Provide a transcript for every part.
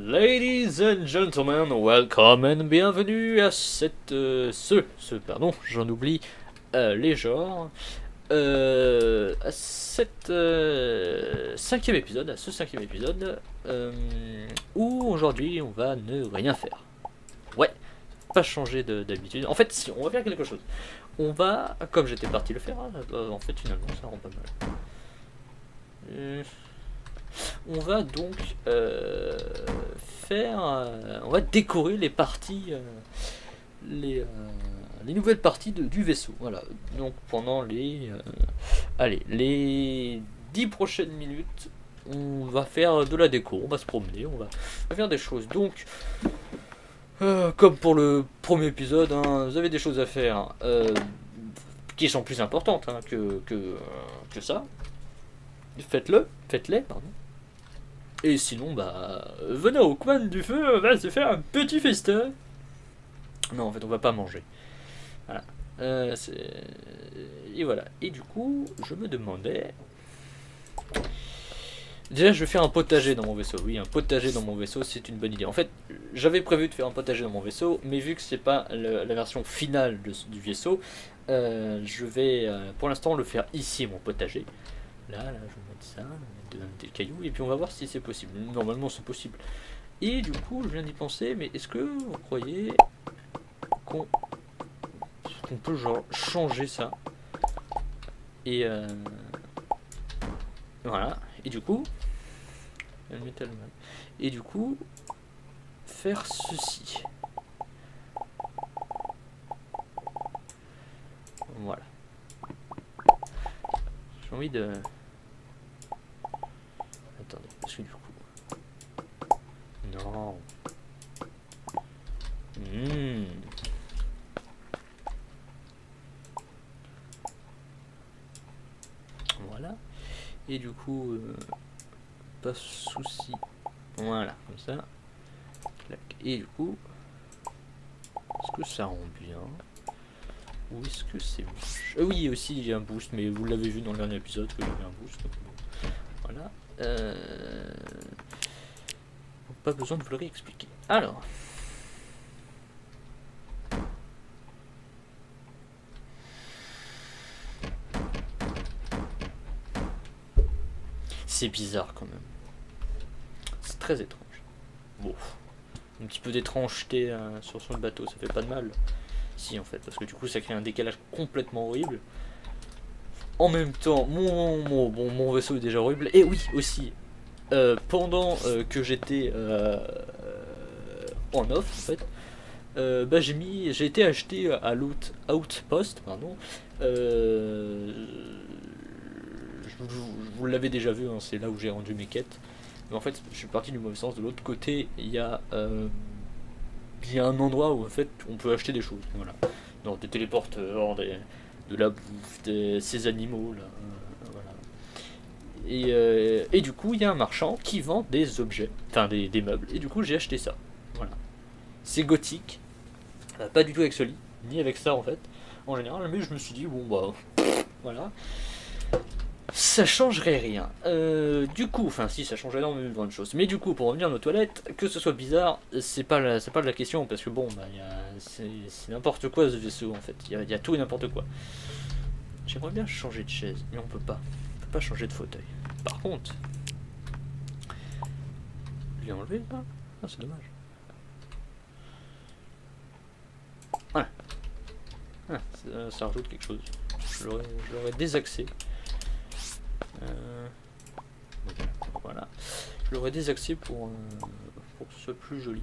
Ladies and gentlemen, welcome and bienvenue à j'en oublie les genres, à cinquième épisode, à ce cinquième épisode, où aujourd'hui on va ne rien faire. Ouais, pas changer d'habitude. En fait, si, on va faire quelque chose. On va, comme j'étais parti le faire, en fait finalement ça rend pas mal. On va donc on va décorer les parties, les nouvelles parties du vaisseau. Voilà. Donc pendant les 10 prochaines minutes, on va faire de la déco, on va se promener, on va faire des choses. Donc, comme pour le premier épisode, hein, vous avez des choses à faire qui sont plus importantes hein, que ça. Faites-les, pardon. Et sinon, venez au coin du feu, on va se faire un petit festin. Non, en fait, on va pas manger. Voilà. Et voilà. Et du coup, je me demandais... Déjà, je vais faire un potager dans mon vaisseau. Oui, un potager dans mon vaisseau, c'est une bonne idée. En fait, j'avais prévu de faire un potager dans mon vaisseau, mais vu que c'est pas la version finale du vaisseau, je vais pour l'instant le faire ici, mon potager. Là, je vais mettre ça, des cailloux, et puis on va voir si c'est possible. Normalement, c'est possible. Et du coup, je viens d'y penser, mais est-ce que vous croyez qu'on peut genre changer ça et voilà. Et du coup, faire ceci. Voilà. J'ai envie de... Attendez, parce que du coup... Non. Voilà. Et du coup, pas de souci. Voilà, comme ça. Et du coup, est-ce que ça rend bien? Ou est-ce que c'est moche? Oui, aussi il y a un boost, mais vous l'avez vu dans le dernier épisode que j'avais un boost. Donc, voilà. Pas besoin de vous le réexpliquer. Alors. C'est bizarre quand même. C'est très étrange. Bon. Un petit peu d'étrangeté sur son bateau, ça fait pas de mal. Si en fait, parce que du coup ça crée un décalage complètement horrible. En même temps, mon vaisseau est déjà horrible. Et oui, aussi, pendant que j'étais en off, en fait, j'ai été acheté à l'Outpost, pardon. Vous l'avez déjà vu, hein, c'est là où j'ai rendu mes quêtes. Mais en fait, je suis parti du mauvais sens. De l'autre côté, il y a un endroit où en fait on peut acheter des choses. Voilà. Donc des téléporteurs, de la bouffe, ces animaux là. Voilà. Et du coup, il y a un marchand qui vend des objets, enfin des meubles. Et du coup, j'ai acheté ça. Voilà. C'est gothique. Pas du tout avec ce lit, ni avec ça en fait, en général. Mais je me suis dit, bon voilà. Ça changerait rien. Du coup, enfin si, ça changerait énormément de choses. Mais du coup, pour revenir à nos toilettes, que ce soit bizarre, c'est pas la question, parce que bon, c'est n'importe quoi ce vaisseau en fait. Il y a tout et n'importe quoi. J'aimerais bien changer de chaise, mais on peut pas. On peut pas changer de fauteuil. Par contre, je l'ai enlevé là. Ah, c'est dommage. Ouais. Ah, ça rajoute quelque chose. Je l'aurais désaxé. Voilà. Je l'aurais désaxé pour que ce soit plus joli.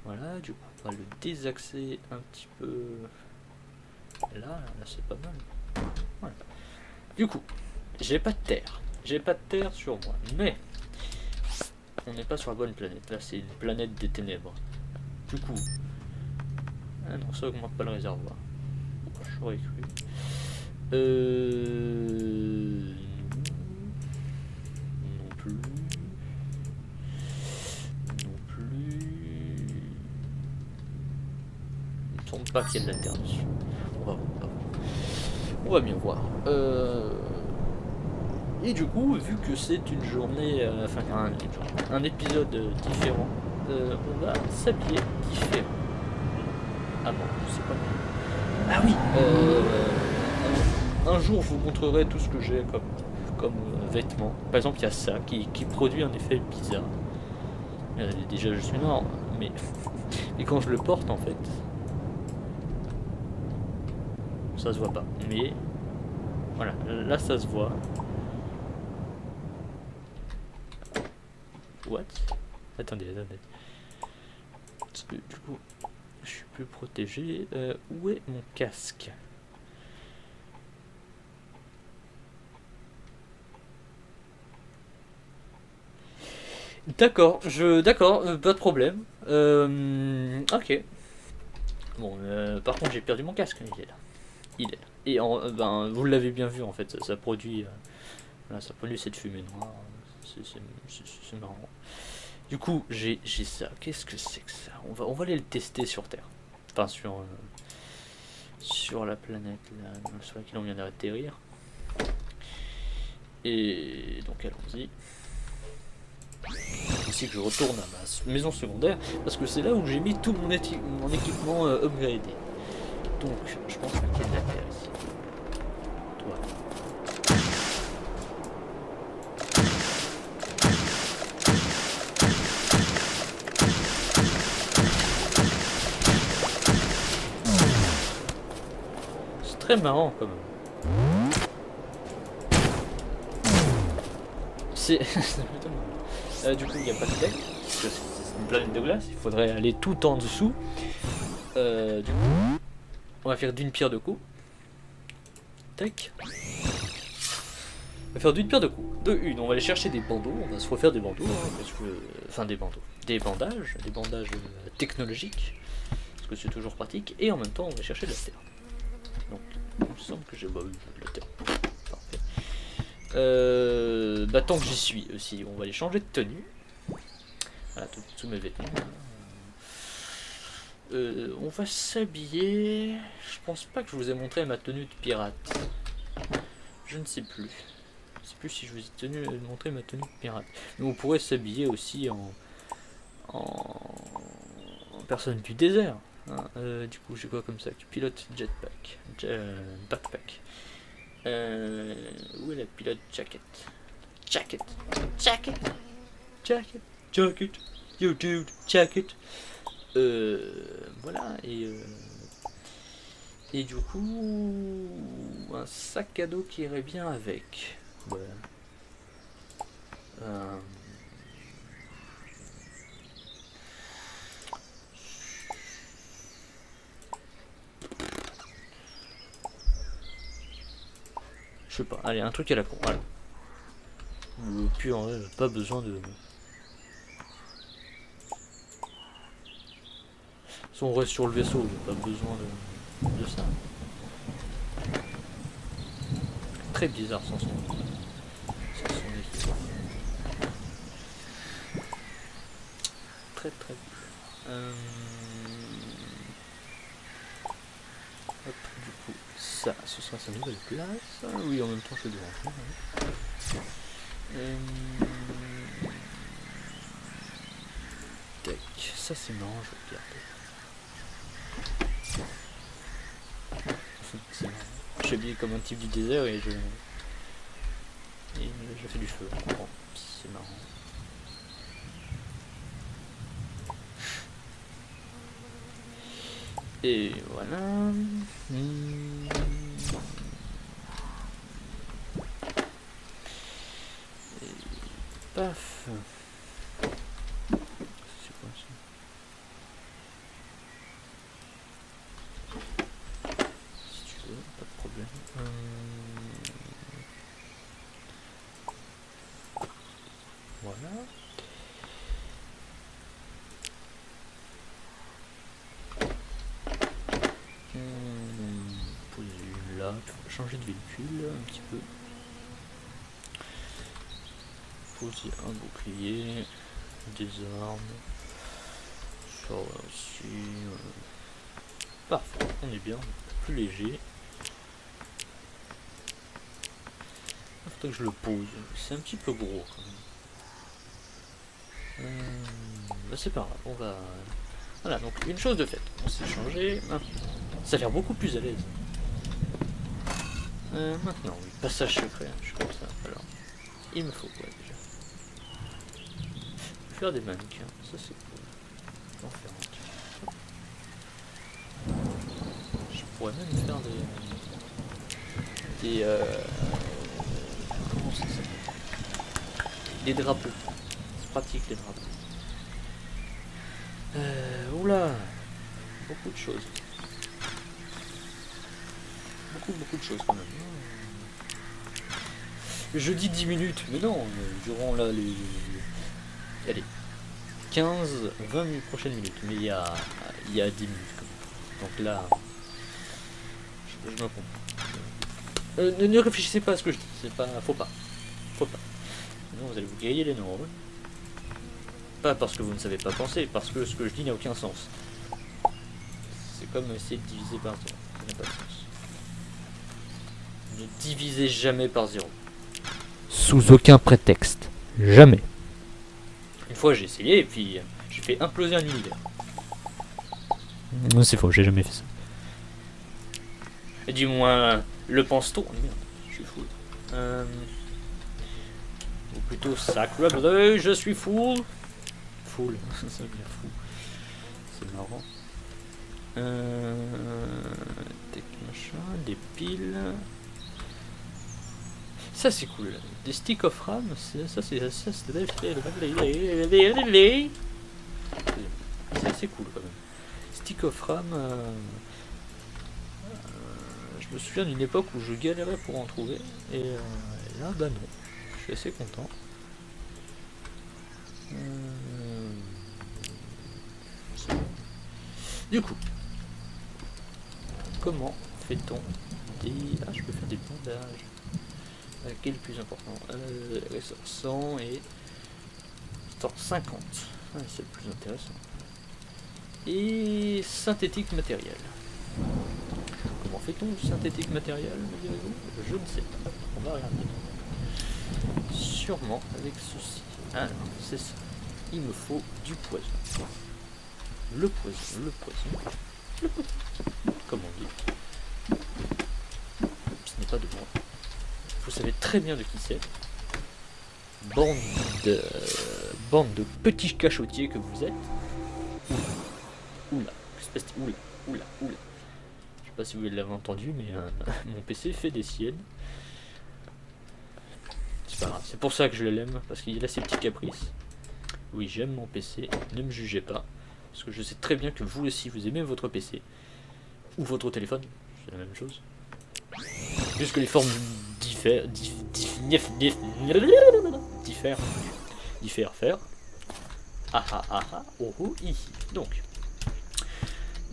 Voilà, du coup on va le désaxer un petit peu. Là c'est pas mal. Voilà. Du coup, j'ai pas de terre. J'ai pas de terre sur moi. Mais on n'est pas sur la bonne planète. Là c'est une planète des ténèbres. Du coup. Ah non, ça augmente pas le réservoir. J'aurais cru. Non plus. Il me semble pas qu'il y a de la terre dessus. On va bien voir. Et du coup, vu que c'est une journée, enfin un épisode différent, on va s'habiller différent. Ah bon, je sais pas. Ah oui, un jour je vous montrerai tout ce que j'ai comme vêtements. Par exemple, il y a ça qui produit un effet bizarre. Déjà, je suis noir, mais et quand je le porte, en fait, ça se voit pas. Mais voilà, là, ça se voit. What? Attendez. Parce que, du coup, je suis plus protégé. Où est mon casque? D'accord, pas de problème. Ok. Bon, par contre, j'ai perdu mon casque. Il est là. Et ben, vous l'avez bien vu en fait, ça produit, voilà, ça produit cette fumée noire. C'est marrant. Du coup, j'ai ça. Qu'est-ce que c'est que ça? On va aller le tester sur Terre. Enfin, sur la planète là, sur laquelle on vient d'atterrir. Et donc, allons-y. Ici que je retourne à ma maison secondaire parce que c'est là où j'ai mis tout mon équipement upgradé. Donc, je pense qu'il y a de la terre ici. Toi. C'est très marrant quand même. C'est. Du coup, il n'y a pas de deck. C'est une planète de glace. Il faudrait aller tout en dessous. Du coup, on va faire d'une pierre deux coups. Tac. On va faire d'une pierre deux coups. De une, on va aller chercher des bandeaux. On va se refaire des bandeaux. Parce que, enfin, des bandeaux. Des bandages technologiques. Parce que c'est toujours pratique. Et en même temps, on va chercher de la terre. Donc, il me semble que j'ai de la terre. Parfait. Bah, tant que j'y suis aussi, on va aller changer de tenue. Voilà, tous mes vêtements. On va s'habiller. Je pense pas que je vous ai montré ma tenue de pirate. Je ne sais plus. Je ne sais plus si je vous ai montré ma tenue de pirate. Mais on pourrait s'habiller aussi en personne du désert. Hein. Du coup, j'ai quoi comme ça? Pilote jetpack. Backpack. Où est la pilote jacket? Jacket. You dude, jacket. Voilà, et du coup, un sac à dos qui irait bien avec. Voilà. Je sais pas, allez, un truc à la con, voilà. Puis en vrai, pas besoin de. Si on reste sur le vaisseau, pas besoin de ça. Très bizarre sans son équipe. Très bizarre. Hop, du coup, ça, ce sera sa nouvelle place. Oui, en même temps, je vais devoir. Tac, ça c'est marrant, je vais regarder. Je suis habillé comme un type du désert et je fais du feu. Bon, c'est marrant. Et voilà. Et paf. C'est quoi ça? Si tu veux, pas de problème. Voilà. Poser là, changer de véhicule un petit peu. Poser un bouclier, des armes. Ça aussi. Parfait, on est bien, plus léger. Faudrait que je le pose. C'est un petit peu gros quand même. Bah c'est pas grave, on va... Voilà, donc une chose de faite. On s'est changé. Maintenant, ça a l'air beaucoup plus à l'aise. Maintenant, oui, passage secret, je suis comme ça. Alors, il me faut quoi déjà? Faire des mannequins, ça c'est cool. Je vais en faire un. Je pourrais même faire des comment ça s'appelle? Des drapeaux. C'est pratique les drapeaux. Oula, beaucoup de choses. Beaucoup de choses quand même. Je dis 10 minutes, mais non, durant là les... Allez, 15-20 prochaines minutes, mais il y a 10 minutes quand même. Donc là, je me comprends. Ne réfléchissez pas à ce que je dis, c'est pas, faut pas. Sinon vous allez vous griller les neurones. Pas parce que vous ne savez pas penser, parce que ce que je dis n'a aucun sens. C'est comme essayer de diviser par 0, ça n'a pas de sens. Ne divisez jamais par 0. Sous aucun prétexte. Jamais. Une fois j'ai essayé et puis j'ai fait imploser un univers. C'est faux, j'ai jamais fait ça. Et du moins, le pense-t-on? Oh, merde, je suis fou. Ou plutôt sacre-bleu, je suis fou. Full, ça veut dire fou. C'est marrant. Des machins, des piles. Ça c'est cool. Des sticks of RAM, c'est assez cool quand même. Stick of RAM. Je me souviens d'une époque où je galérais pour en trouver. Et là, bah non. Je suis assez content. Du coup, comment fait-on des... Ah, je peux faire des bandages. Quel est le plus important? 100 et 150. Ah, c'est le plus intéressant. Et synthétique matériel. Comment fait-on du synthétique matériel, me direz-vous? Je ne sais pas. On va regarder. Sûrement avec ceci. Alors, c'est ça. Il me faut du poison. Le poison. Comme on dit. Ce n'est pas de moi. Vous savez très bien de qui c'est. Bande de petits cachotiers que vous êtes. Oula. Je sais pas si vous l'avez entendu, mais mon PC fait des siennes. C'est pas grave. C'est pour ça que je l'aime, parce qu'il a ses petits caprices. Oui, j'aime mon PC. Ne me jugez pas. Parce que je sais très bien que vous aussi, vous aimez votre PC. Ou votre téléphone. C'est la même chose. Puisque les formes diffèrent. Donc,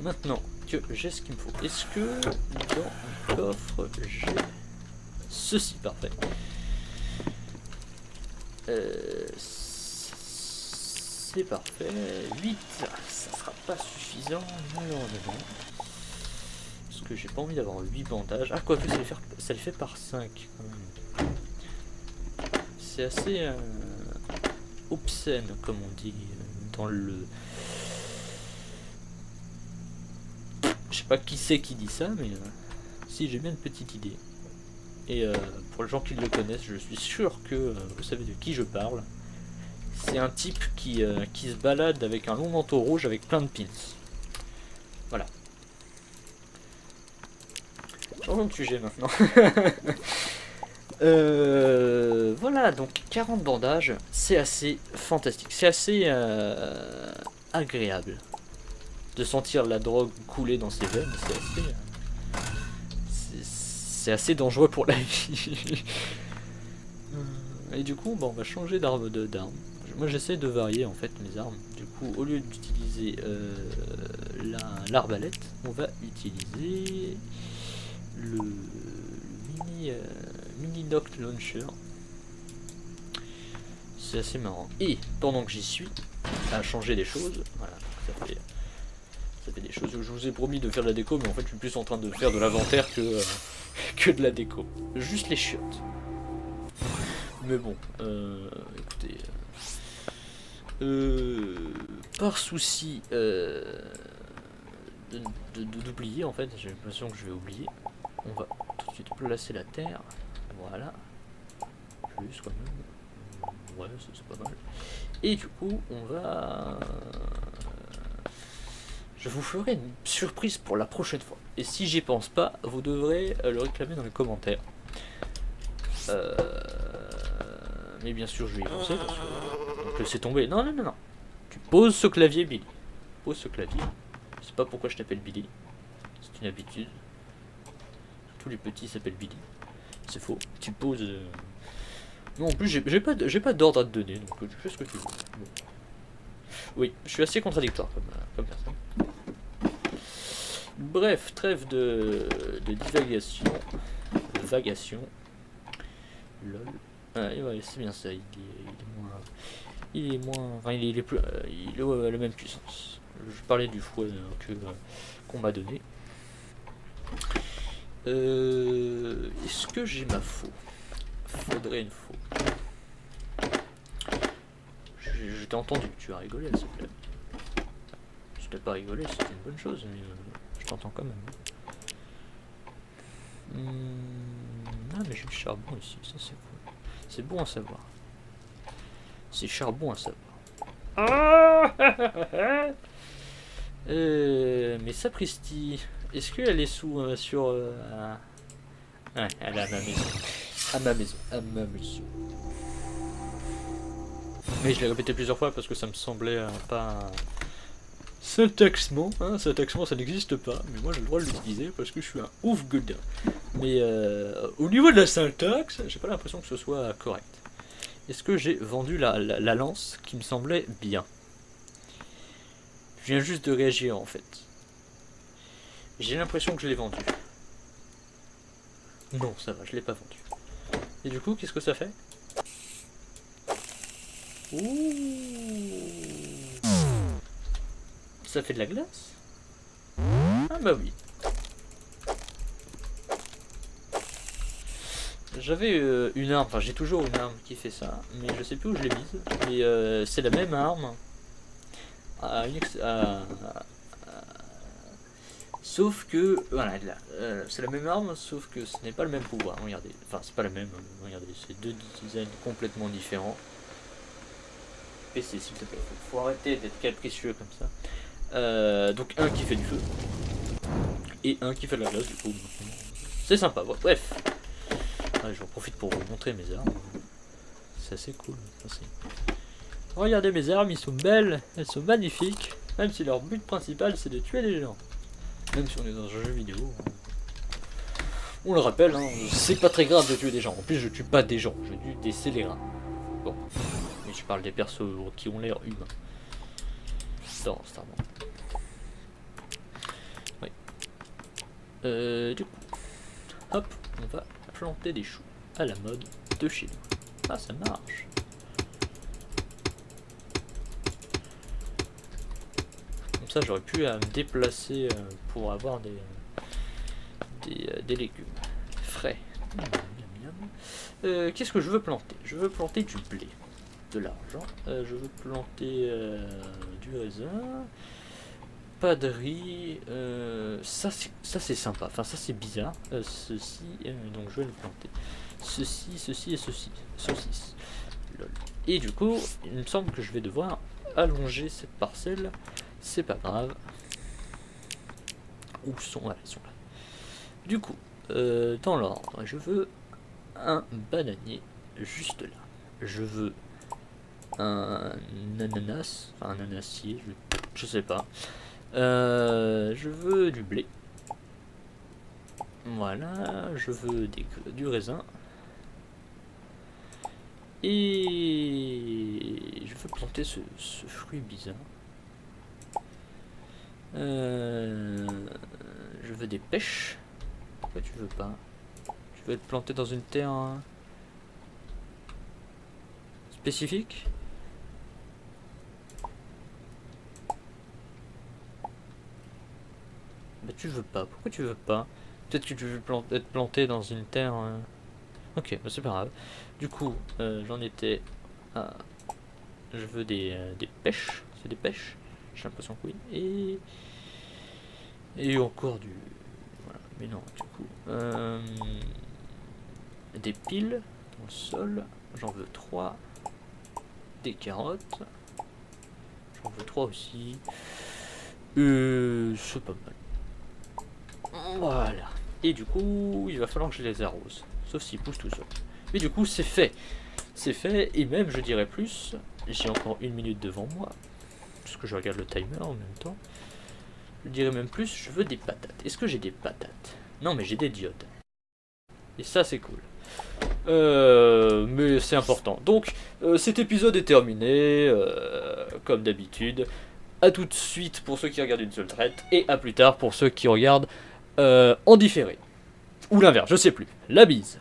maintenant que j'ai ce qu'il me faut, est-ce que dans le coffre j'ai ceci? Parfait. C'est parfait. 8, ça sera pas suffisant malheureusement. Parce que j'ai pas envie d'avoir 8 bandages. Ah, quoique ça le fait par 5 quand même. C'est assez obscène comme on dit dans le... Je sais pas qui c'est qui dit ça, mais si, j'ai bien une petite idée. Et pour les gens qui le connaissent, je suis sûr que vous savez de qui je parle. C'est un type qui se balade avec un long manteau rouge avec plein de pins. Voilà. Changeons de sujet maintenant. Voilà, donc 40 bandages, c'est assez fantastique. C'est assez agréable de sentir la drogue couler dans ses veines. C'est assez dangereux pour la vie. Et du coup, bon, on va changer d'arme. Moi, j'essaie de varier en fait mes armes. Du coup, au lieu d'utiliser l'arbalète, on va utiliser le mini Noct Launcher. C'est assez marrant. Et pendant que j'y suis, à changer des choses, voilà, ça fait des choses. Je vous ai promis de faire de la déco, mais en fait, je suis plus en train de faire de l'inventaire que de la déco. Juste les chiottes. Mais bon, écoutez, par souci d'oublier, en fait, j'ai l'impression que je vais oublier. On va tout de suite placer la terre. Voilà. Plus quand même. Ouais, c'est pas mal. Et du coup, on va... Je vous ferai une surprise pour la prochaine fois. Et si j'y pense pas, vous devrez le réclamer dans les commentaires. Mais bien sûr, je vais y penser parce que... Donc, laissez tomber. Non, non, non, non. Tu poses ce clavier, Billy. Pose ce clavier. Je sais pas pourquoi je t'appelle Billy. C'est une habitude. Tous les petits s'appellent Billy. C'est faux. Tu poses... Non, en plus, j'ai pas d'ordre à te donner, donc tu fais ce que tu veux. Bon. Oui, je suis assez contradictoire comme personne. Bref, trêve de divagation. De vagation. Lol. Ah, ouais, c'est bien ça, il est moins... Enfin, il est plus... il a la même puissance. Je parlais du fouet qu'on m'a donné. Est-ce que j'ai ma faux? Faudrait une faux. Je t'ai entendu, tu as rigolé, s'il te plaît. Si t'as pas rigolé, c'est une bonne chose, mais je t'entends quand même. Ah, mais j'ai le charbon ici, ça c'est cool. C'est bon à savoir. C'est charbon à savoir. Ah mais sapristi, est-ce qu'elle est sur... Ouais, elle est à ma maison. À ma maison, à ma maison. Mais je l'ai répété plusieurs fois parce que ça me semblait pas... Syntaxement, hein, syntaxement ça n'existe pas, mais moi j'ai le droit de l'utiliser parce que je suis un ouf godin. Mais au niveau de la syntaxe, j'ai pas l'impression que ce soit correct. Est-ce que j'ai vendu la lance qui me semblait bien? Je viens juste de réagir en fait. J'ai l'impression que je l'ai vendu. Non, ça va, je l'ai pas vendu. Et du coup, qu'est-ce que ça fait? Ouh. Ça fait de la glace? Ah bah oui. J'avais une arme, enfin j'ai toujours une arme qui fait ça, mais je sais plus où je l'ai mise. Mais c'est la même arme. Sauf que, voilà, c'est la même arme, sauf que ce n'est pas le même pouvoir. Regardez, enfin c'est pas la même, regardez, c'est deux designs complètement différents. PC s'il te plaît, faut arrêter d'être capricieux comme ça. Donc un qui fait du feu, et un qui fait de la glace du coup. C'est sympa, bref. Ouais, j'en profite pour vous montrer mes armes. C'est assez cool. Regardez mes armes, ils sont belles, elles sont magnifiques. Même si leur but principal c'est de tuer les gens. Même si on est dans un jeu vidéo. On le rappelle, hein, c'est pas très grave de tuer des gens. En plus je tue pas des gens, je tue des scélérats. Bon. Mais je parle des persos qui ont l'air humains. Dans Star Wars. Oui. Du coup. Hop, on va planter des choux à la mode de chez nous. Ah, ça marche. Comme ça, j'aurais pu me déplacer pour avoir des légumes frais. Qu'est-ce que je veux planter? Je veux planter du blé, de l'argent. Je veux planter du raisin. Pas de riz, ça c'est sympa, enfin ça c'est bizarre, ceci, donc je vais le planter, ceci et ceci, saucisse, lol. Et du coup, il me semble que je vais devoir allonger cette parcelle, c'est pas grave, où sont, ouais, ils sont là. Du coup, dans l'ordre, je veux un bananier juste là, je veux un ananas, enfin un ananassier, je sais pas. Je veux du blé. Voilà, je veux du raisin. Et je veux planter ce fruit bizarre. Je veux des pêches. Pourquoi tu veux pas? Tu veux être planté dans une terre spécifique? Bah tu veux pas, pourquoi tu veux pas? Peut-être que tu veux être planté dans une terre... Ok, bah c'est pas grave. Du coup, j'en étais à... Je veux des pêches. C'est des pêches? J'ai l'impression que oui. Et encore du... Voilà, mais non, du coup... des piles dans le sol. J'en veux 3. Des carottes. J'en veux 3 aussi. C'est pas mal. Voilà. Et du coup, il va falloir que je les arrose. Sauf s'ils poussent tout seuls. Mais du coup, c'est fait. C'est fait, et même, je dirais plus, j'ai encore 1 minute devant moi. Parce que je regarde le timer en même temps. Je dirais même plus, je veux des patates. Est-ce que j'ai des patates? Non, mais j'ai des diodes. Et ça, c'est cool. Mais c'est important. Donc, cet épisode est terminé, comme d'habitude. A tout de suite pour ceux qui regardent une seule traite, et à plus tard pour ceux qui regardent en différé. Ou l'inverse, je sais plus. La bise.